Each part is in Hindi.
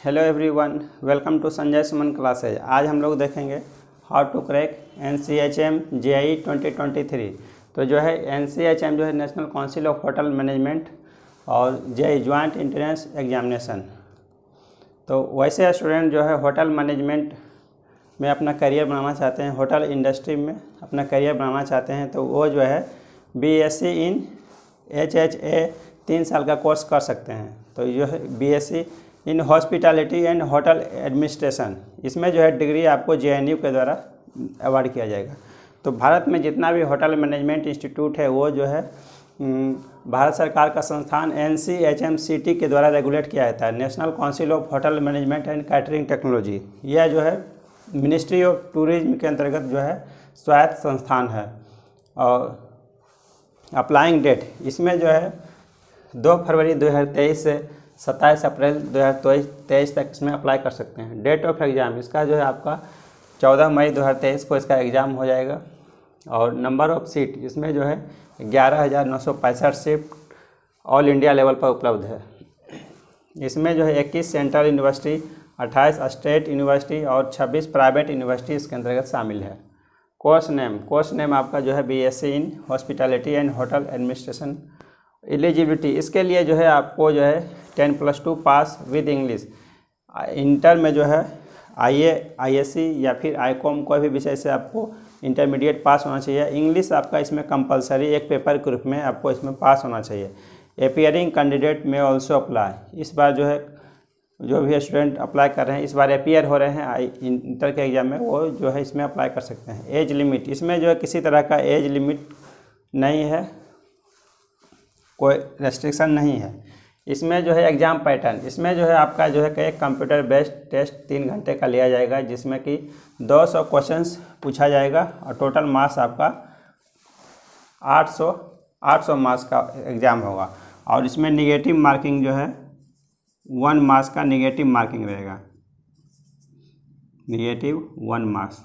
Hello everyone, welcome to Sanjay Suman classes. आज हम लोग देखेंगे how to crack NCHM JEE 2023। तो जो है NCHM जो है national council of hotel management और JEE जॉइंट एंट्रेंस एग्जामिनेशन। तो वैसे स्टूडेंट जो है होटल मैनेजमेंट में अपना करियर बनाना चाहते हैं, होटल इंडस्ट्री में अपना करियर बनाना चाहते हैं, तो वो जो है BSc इन HHA 3 साल का कोर्स कर सकते हैं। तो जो है BSc in hospitality and hotel administration, इसमें जो है डिग्री आपको JNU के द्वारा अवार्ड किया जाएगा। तो भारत में जितना भी होटल मैनेजमेंट इंस्टीट्यूट है वो जो है भारत सरकार का संस्थान NCHMCT के द्वारा रेगुलेट किया जाता है, national council of hotel management and catering technology. यह जो है मिनिस्ट्री ऑफ टूरिज्म के अंतर्गत जो है स्वायत्त संस्थान है। और अप्लाइंग डेट इसमें जो है 2 फरवरी 2023 से 27 अप्रैल 2023 तक इसमें अप्लाई कर सकते हैं। डेट ऑफ एग्ज़ाम इसका जो है आपका 14 मई 2023 को इसका एग्ज़ाम हो जाएगा। और नंबर ऑफ सीट इसमें जो है 11,965 सीट ऑल इंडिया लेवल पर उपलब्ध है। इसमें जो है 21 सेंट्रल यूनिवर्सिटी, 28 स्टेट यूनिवर्सिटी और 26 प्राइवेट यूनिवर्सिटी इसके अंतर्गत शामिल है। कोर्स नेम आपका जो है BSc in hospitality and hotel administration. Eligibility इसके लिए जो है आपको जो है 10+2 पास विद इंग्लिश। इंटर में जो है ISc या फिर ICOM कोई भी विषय से आपको इंटरमीडिएट पास होना चाहिए। इंग्लिश आपका इसमें कंपलसरी एक पेपर के रूप में आपको इसमें पास होना चाहिए। अपीयरिंग कैंडिडेट में ऑल्सो अप्लाई। इस बार जो है जो भी स्टूडेंट अप्लाई कर रहे हैं, इस बार अपीयर हो रहे हैं इंटर के एग्ज़ाम में, वो जो है इसमें अप्लाई कर सकते हैं। एज लिमिट इसमें जो है किसी तरह का एज लिमिट नहीं है, कोई रेस्ट्रिक्शन नहीं है। इसमें जो है एग्ज़ाम पैटर्न इसमें जो है आपका जो है एक कंप्यूटर बेस्ड टेस्ट 3 घंटे का लिया जाएगा, जिसमें कि 200 क्वेश्चंस पूछा जाएगा और टोटल मार्क्स आपका 800 मार्क्स का एग्ज़ाम होगा। और इसमें निगेटिव मार्किंग जो है 1 मार्क्स का निगेटिव मार्किंग रहेगा, निगेटिव 1 मार्क्स।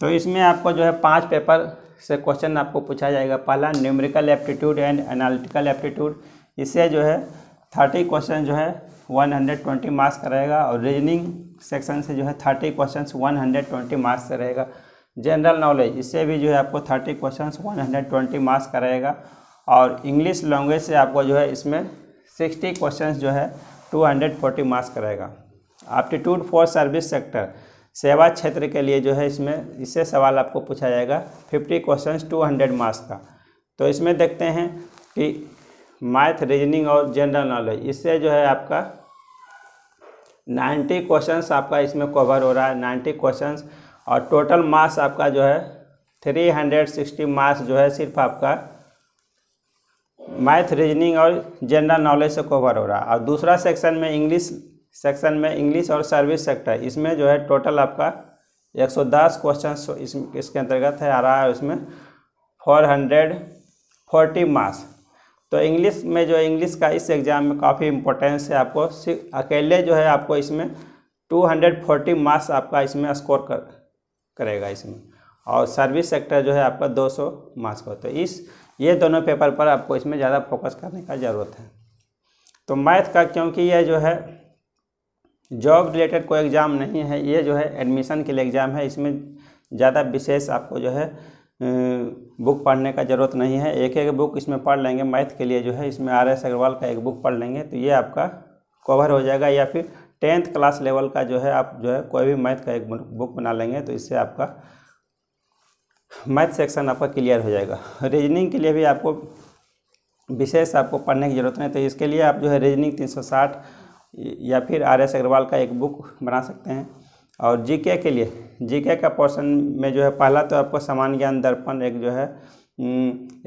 तो इसमें आपको जो है 5 पेपर से क्वेश्चन आपको पूछा जाएगा। पहला numerical aptitude and analytical aptitude, इससे जो है 30 क्वेश्चन जो है 120 मार्क्स का रहेगा। और रीजनिंग सेक्शन से जो है 30 क्वेश्चन 120 मार्क्स से रहेगा। जनरल नॉलेज इससे भी जो है आपको 30 क्वेश्चन 120 मार्क्स का रहेगा। और इंग्लिश लैंग्वेज से आपको जो है इसमें 60 क्वेश्चन जो है 240 मार्क्स का रहेगा। एप्टीट्यूड फॉर सर्विस सेक्टर, सेवा क्षेत्र के लिए जो है इससे सवाल आपको पूछा जाएगा 50 क्वेश्चंस 200 मार्क्स का। तो इसमें देखते हैं कि मैथ, रीजनिंग और जनरल नॉलेज, इससे जो है आपका 90 क्वेश्चंस आपका इसमें कवर हो रहा है, 90 क्वेश्चंस। और टोटल मार्क्स आपका जो है 360 मार्क्स जो है सिर्फ आपका मैथ, रीजनिंग और जनरल नॉलेज से कवर हो रहा है। और दूसरा सेक्शन में इंग्लिश और सर्विस सेक्टर, इसमें जो है टोटल आपका 110 क्वेश्चन इसके अंतर्गत है आ रहा है, उसमें 440 मार्क्स। तो इंग्लिश में जो इंग्लिश का इस एग्ज़ाम में काफ़ी इंपॉर्टेंस है। आपको अकेले जो है आपको इसमें 240 मार्क्स आपका इसमें स्कोर करेगा इसमें। और सर्विस सेक्टर जो है आपका 200 मार्क्स का। तो ये दोनों पेपर पर आपको इसमें ज़्यादा फोकस करने का ज़रूरत है। तो मैथ का, क्योंकि ये जो है जॉब रिलेटेड कोई एग्ज़ाम नहीं है, ये जो है एडमिशन के लिए एग्ज़ाम है, इसमें ज़्यादा विशेष आपको जो है बुक पढ़ने का ज़रूरत नहीं है। एक बुक इसमें पढ़ लेंगे। मैथ के लिए जो है इसमें RS अग्रवाल का एक बुक पढ़ लेंगे तो ये आपका कवर हो जाएगा। या फिर 10th क्लास लेवल का जो है आप जो है कोई भी मैथ का एक बुक बना लेंगे तो इससे आपका मैथ सेक्शन आपका क्लियर हो जाएगा। रीजनिंग के लिए भी आपको विशेष आपको पढ़ने की ज़रूरत नहीं, तो इसके लिए आप जो है रीजनिंग 360 या फिर RS अग्रवाल का एक बुक बना सकते हैं। और जीके के लिए, जीके का पोर्शन में जो है पहला तो आपको सामान्य ज्ञान दर्पण एक जो है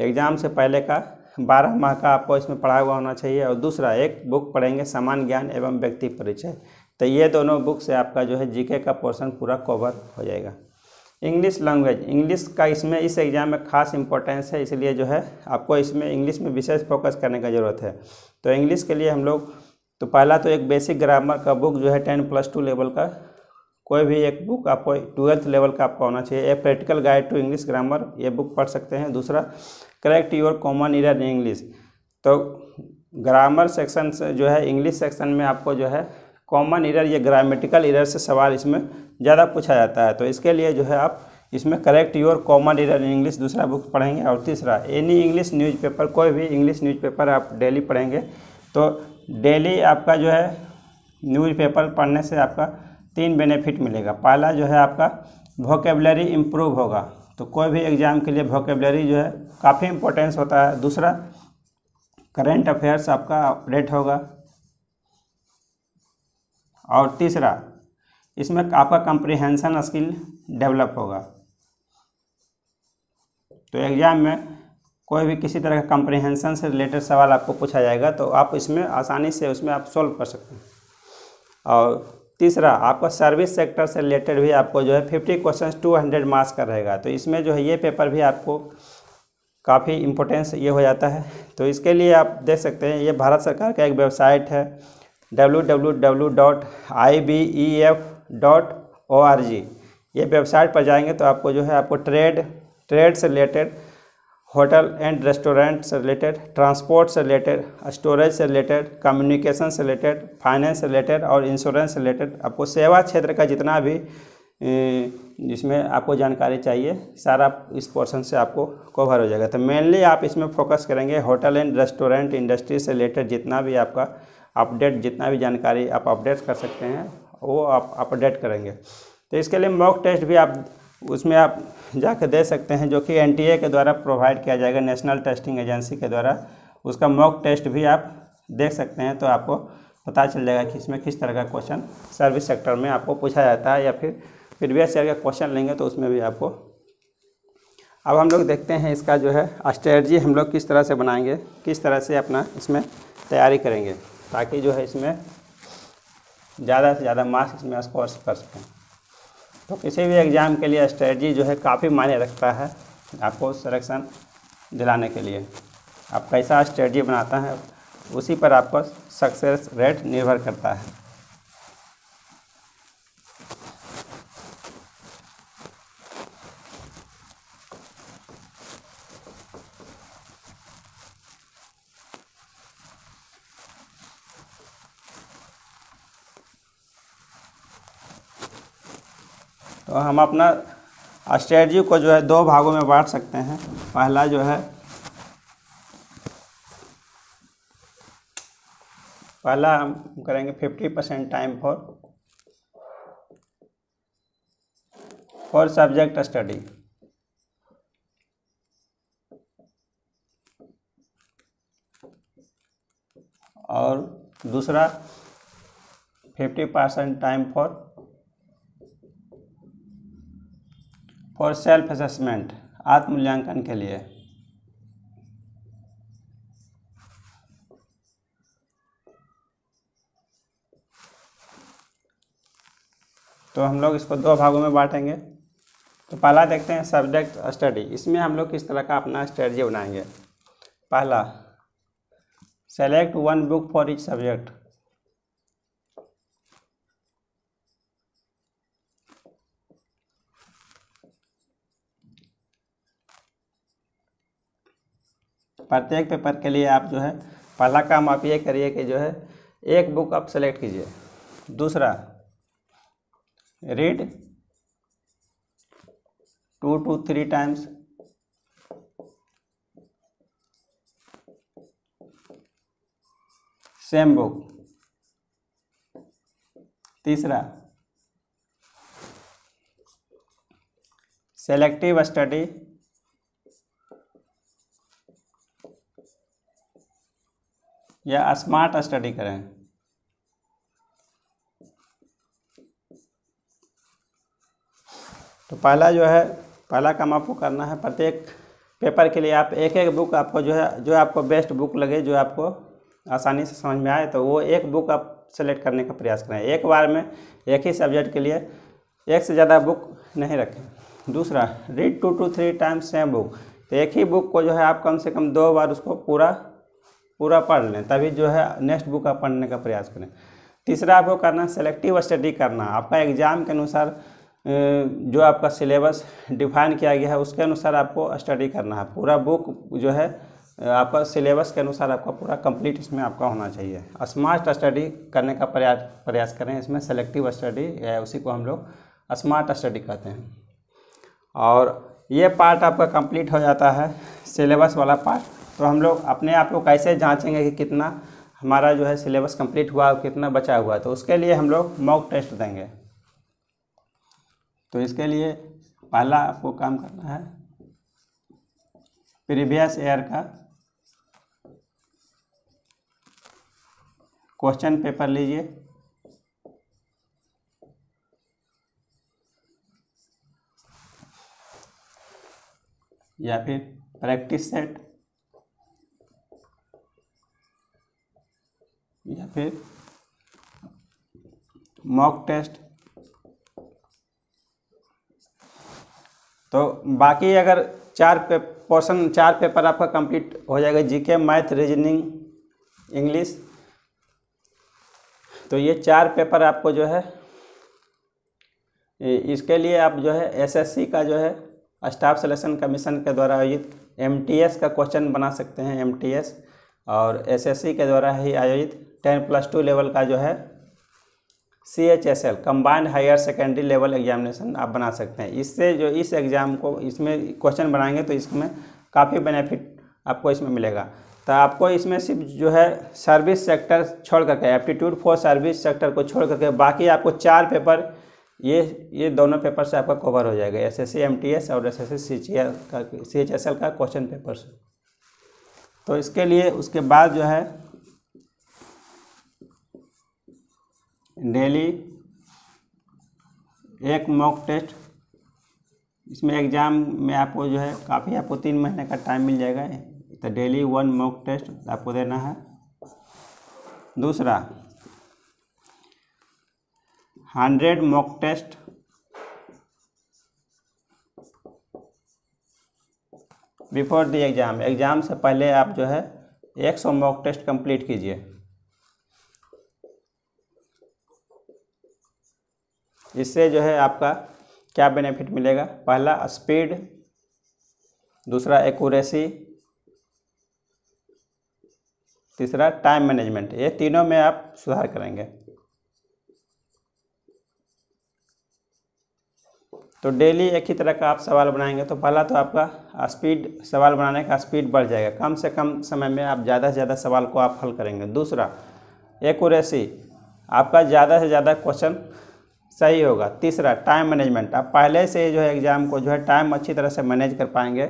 एग्ज़ाम से पहले का 12 माह का आपको इसमें पढ़ा हुआ होना चाहिए। और दूसरा एक बुक पढ़ेंगे सामान्य ज्ञान एवं व्यक्ति परिचय। तो ये दोनों बुक से आपका जो है जीके का पोर्शन पूरा कवर हो जाएगा। इंग्लिश लैंग्वेज, इंग्लिश का इसमें इस एग्ज़ाम में खास इंपॉर्टेंस है, इसलिए जो है आपको इसमें इंग्लिश में विशेष फोकस करने का ज़रूरत है। तो इंग्लिश के लिए हम लोग तो पहला तो एक बेसिक ग्रामर का बुक जो है 10+2 लेवल का कोई भी एक बुक आपको 12th लेवल का आपका होना चाहिए। एक practical guide to English grammar, ये बुक पढ़ सकते हैं। दूसरा correct your common error in English, तो ग्रामर सेक्शन से जो है इंग्लिश सेक्शन में आपको जो है कॉमन इरर या ग्रामेटिकल इरर से सवाल इसमें ज़्यादा पूछा जाता है। तो इसके लिए जो है आप इसमें correct your common error in English दूसरा बुक पढ़ेंगे। और तीसरा एनी इंग्लिश न्यूज़पेपर, कोई भी इंग्लिश न्यूज़पेपर आप डेली पढ़ेंगे। तो डेली आपका जो है न्यूज़पेपर पढ़ने से आपका 3 बेनिफिट मिलेगा। पहला जो है आपका वोकेबलरी इम्प्रूव होगा, तो कोई भी एग्ज़ाम के लिए वोकेबलरी जो है काफ़ी इम्पोर्टेंस होता है। दूसरा करंट अफेयर्स आपका अपडेट होगा। और तीसरा इसमें आपका कंप्रीहेंशन स्किल डेवलप होगा। तो एग्ज़ाम में कोई भी किसी तरह का कंप्रीहेंशन से रिलेटेड सवाल आपको पूछा जाएगा तो आप इसमें आसानी से उसमें आप सोल्व कर सकते हैं। और तीसरा आपका सर्विस सेक्टर से रिलेटेड भी आपको जो है 50 क्वेश्चन 200 मार्क्स का रहेगा। तो इसमें जो है ये पेपर भी आपको काफ़ी इम्पोर्टेंस ये हो जाता है। तो इसके लिए आप देख सकते हैं ये भारत सरकार का एक वेबसाइट है www.ibef.org। ये वेबसाइट पर जाएंगे तो आपको जो है आपको ट्रेड से रिलेटेड, होटल एंड रेस्टोरेंट से रिलेटेड, ट्रांसपोर्ट से रिलेटेड, स्टोरेज से रिलेटेड, कम्युनिकेशन से रिलेटेड, फाइनेंस से रिलेटेड और इंश्योरेंस से रिलेटेड आपको सेवा क्षेत्र का जितना भी जिसमें आपको जानकारी चाहिए सारा इस पोर्शन से आपको कवर हो जाएगा। तो मेनली आप इसमें फोकस करेंगे होटल एंड रेस्टोरेंट इंडस्ट्री से रिलेटेड जितना भी आपका अपडेट, जितना भी जानकारी आप अपडेट कर सकते हैं वो आप अपडेट करेंगे। तो इसके लिए मॉक टेस्ट भी आप उसमें आप जाकर दे सकते हैं, जो कि एनटीए के द्वारा प्रोवाइड किया जाएगा, नेशनल टेस्टिंग एजेंसी के द्वारा। उसका मॉक टेस्ट भी आप देख सकते हैं तो आपको पता चल जाएगा कि इसमें किस तरह का क्वेश्चन सर्विस सेक्टर में आपको पूछा जाता है, या फिर प्रीवियस ईयर का क्वेश्चन लेंगे तो उसमें भी आपको। अब हम लोग देखते हैं इसका जो है स्ट्रेटजी हम लोग किस तरह से बनाएंगे, किस तरह से अपना इसमें तैयारी करेंगे ताकि जो है इसमें ज़्यादा से ज़्यादा मार्क्स इसमें स्कोर कर सकें। तो किसी भी एग्ज़ाम के लिए स्ट्रेटजी जो है काफ़ी मायने रखता है आपको सिलेक्शन दिलाने के लिए। आप कैसा स्ट्रेटजी बनाता है उसी पर आपका सक्सेस रेट निर्भर करता है। तो हम अपना स्ट्रेटजी को जो है 2 भागों में बांट सकते हैं। पहला जो है हम करेंगे 50% टाइम फॉर सब्जेक्ट स्टडी। और दूसरा 50% टाइम फॉर सेल्फ असेसमेंट, आत्ममूल्यांकन के लिए। तो हम लोग इसको 2 भागों में बांटेंगे। तो पहला देखते हैं सब्जेक्ट स्टडी। इसमें हम लोग किस तरह का अपना स्ट्रेटजी बनाएंगे। पहला, select 1 book for each subject. प्रत्येक पेपर के लिए आप जो है पहला काम आप ये करिए कि जो है एक बुक आप सेलेक्ट कीजिए। दूसरा, read 2 to 3 times same book. तीसरा, सेलेक्टिव स्टडी या स्मार्ट स्टडी करें। तो पहला काम आपको करना है, प्रत्येक पेपर के लिए आप एक एक बुक आपको जो आपको बेस्ट बुक लगे, जो आपको आसानी से समझ में आए, तो वो एक बुक आप सेलेक्ट करने का प्रयास करें। एक बार में एक ही सब्जेक्ट के लिए एक से ज़्यादा बुक नहीं रखें। दूसरा, read 2 to 3 times same book. तो एक ही बुक को जो है आप कम से कम 2 बार उसको पूरा पढ़ लें, तभी जो है नेक्स्ट बुक आप पढ़ने का प्रयास करें। तीसरा आपको करना सेलेक्टिव स्टडी करना। आपका एग्ज़ाम के अनुसार जो आपका सिलेबस डिफाइन किया गया है उसके अनुसार आपको स्टडी करना है। पूरा बुक जो है आपका सिलेबस के अनुसार आपका पूरा कंप्लीट इसमें आपका होना चाहिए। स्मार्ट स्टडी करने का प्रयास करें। इसमें सेलेक्टिव स्टडी या उसी को हम लोग स्मार्ट स्टडी कहते हैं। और ये पार्ट आपका कंप्लीट हो जाता है सिलेबस वाला पार्ट। तो हम लोग अपने आप को कैसे जांचेंगे कि कितना हमारा जो है सिलेबस कंप्लीट हुआ और कितना बचा हुआ है, तो उसके लिए हम लोग मॉक टेस्ट देंगे। तो इसके लिए पहला आपको काम करना है, प्रीवियस ईयर का क्वेश्चन पेपर लीजिए, या फिर प्रैक्टिस सेट, या फिर मॉक टेस्ट। तो बाकी अगर चार पेपर आपका कंप्लीट हो जाएगा, जीके, मैथ, रीजनिंग, इंग्लिश। तो ये 4 पेपर आपको जो है इसके लिए आप जो है एसएससी का जो है स्टाफ सिलेक्शन कमीशन के द्वारा आयोजित एमटीएस का क्वेश्चन बना सकते हैं, एमटीएस। और एसएससी के द्वारा ही आयोजित 10+2 लेवल का जो है CHSL combined higher secondary level examination आप बना सकते हैं। इससे जो इस एग्ज़ाम को इसमें क्वेश्चन बनाएंगे तो इसमें काफ़ी बेनिफिट आपको इसमें मिलेगा। तो आपको इसमें सिर्फ जो है सर्विस सेक्टर छोड़ करके, एप्टीट्यूड फॉर सर्विस सेक्टर को छोड़ करके बाकी आपको 4 पेपर ये दोनों पेपर से आपका कवर हो जाएगा, एसएससी एमटीएस और एसएससी CHSL का क्वेश्चन पेपर से। तो इसके लिए उसके बाद जो है डेली एक मॉक टेस्ट। इसमें एग्ज़ाम में आपको जो है काफ़ी आपको 3 महीने का टाइम मिल जाएगा। तो डेली 1 मॉक टेस्ट आपको देना है। दूसरा 100 mock test before the exam. Exam से पहले आप जो है 100 मॉक टेस्ट कंप्लीट कीजिए। इससे जो है आपका क्या बेनिफिट मिलेगा, पहला स्पीड, दूसरा एक्यूरेसी, तीसरा टाइम मैनेजमेंट। ये तीनों में आप सुधार करेंगे। तो डेली एक ही तरह का आप सवाल बनाएंगे तो पहला तो आपका स्पीड, सवाल बनाने का स्पीड बढ़ जाएगा, कम से कम समय में आप ज़्यादा से ज़्यादा सवाल को आप हल करेंगे। दूसरा एक्यूरेसी, आपका ज़्यादा से ज़्यादा क्वेश्चन सही होगा। तीसरा टाइम मैनेजमेंट, आप पहले से जो है एग्ज़ाम को जो है टाइम अच्छी तरह से मैनेज कर पाएंगे।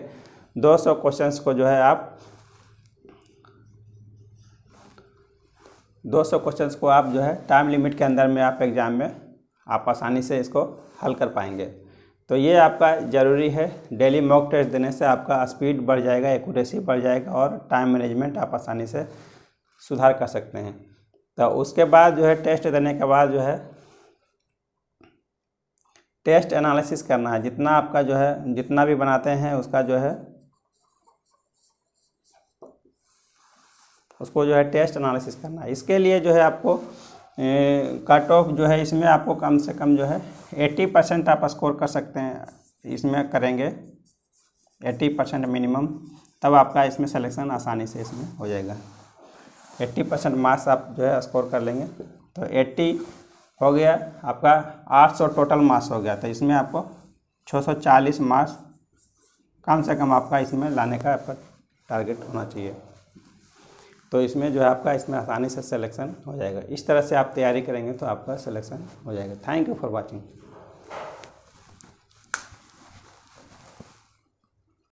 200 क्वेश्चंस को जो है आप 200 क्वेश्चंस को आप जो है टाइम लिमिट के अंदर में आप एग्ज़ाम में आप आसानी से इसको हल कर पाएंगे। तो ये आपका ज़रूरी है। डेली मॉक टेस्ट देने से आपका स्पीड बढ़ जाएगा, एक्यूरेसी बढ़ जाएगा और टाइम मैनेजमेंट आप आसानी से सुधार कर सकते हैं। तो उसके बाद जो है टेस्ट देने के बाद जो है टेस्ट एनालिसिस करना है। जितना आपका जो है जितना भी बनाते हैं उसका जो है उसको जो है टेस्ट एनालिसिस करना है। इसके लिए जो है आपको कट ऑफ जो है इसमें आपको कम से कम जो है 80% आप स्कोर कर सकते हैं। इसमें करेंगे 80% मिनिमम, तब आपका इसमें सिलेक्शन आसानी से इसमें हो जाएगा। 80% मार्क्स आप जो है स्कोर कर लेंगे तो 80 हो गया, आपका 800 टोटल मार्क्स हो गया। तो इसमें आपको 640 मार्क्स कम से कम आपका इसमें लाने का आपका टारगेट होना चाहिए। तो इसमें जो है आपका इसमें आसानी से सिलेक्शन हो जाएगा। इस तरह से आप तैयारी करेंगे तो आपका सिलेक्शन हो जाएगा। Thank you for watching.